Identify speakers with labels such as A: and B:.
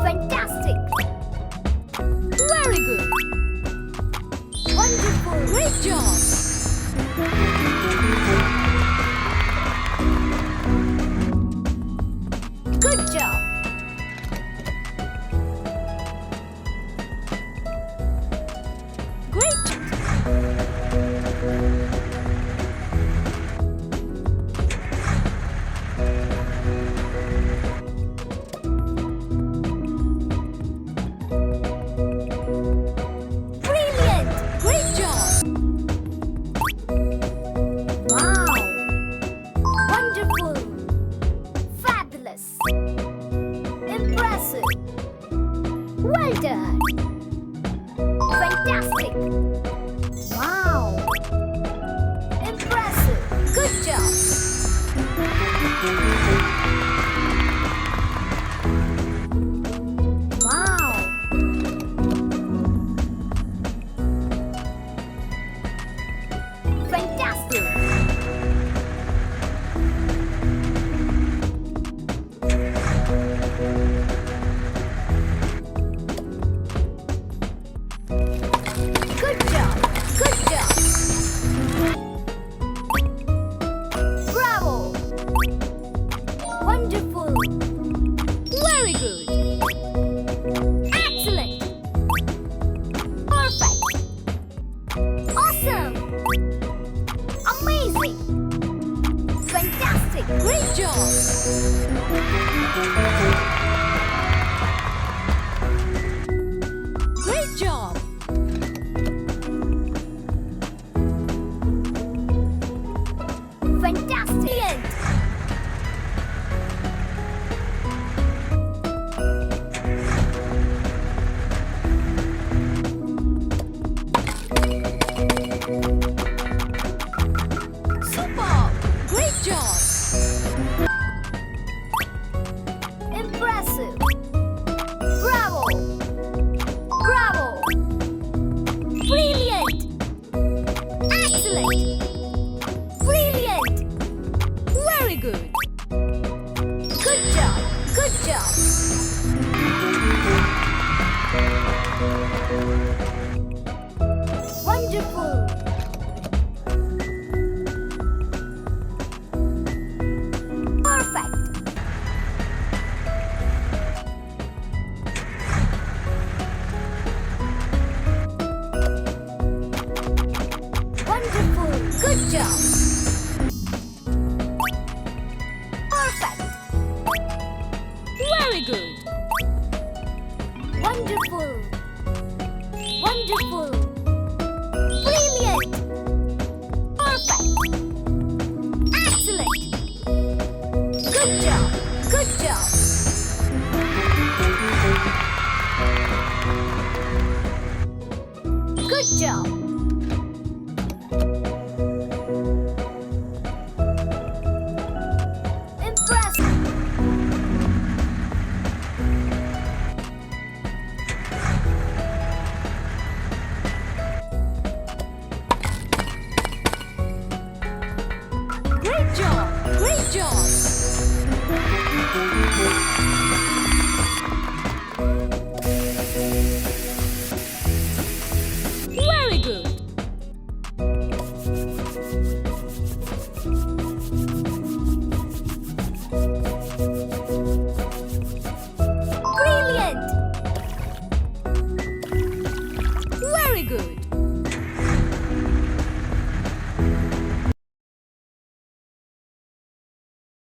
A: Fantastic! Very good! Wonderful! Great job! Good job! Great job! Brilliant! Great job! Wow! Wonderful! Fabulous! Impressive! Well done! Fantastic! Wow! Impressive! Good job! Wow! Fantastic! Good job! Good job! Bravo! Wonderful! Very good! Excellent! Perfect! Awesome! Amazing! Fantastic! Great job! Great job! Fantastic! Super! Great job! Impressive! Bravo! Bravo! Brilliant! Excellent! Brilliant! Very good! Good job! Good job! Wonderful! Perfect! Wonderful! Good job! Perfect! Very good! Wonderful! Wonderful!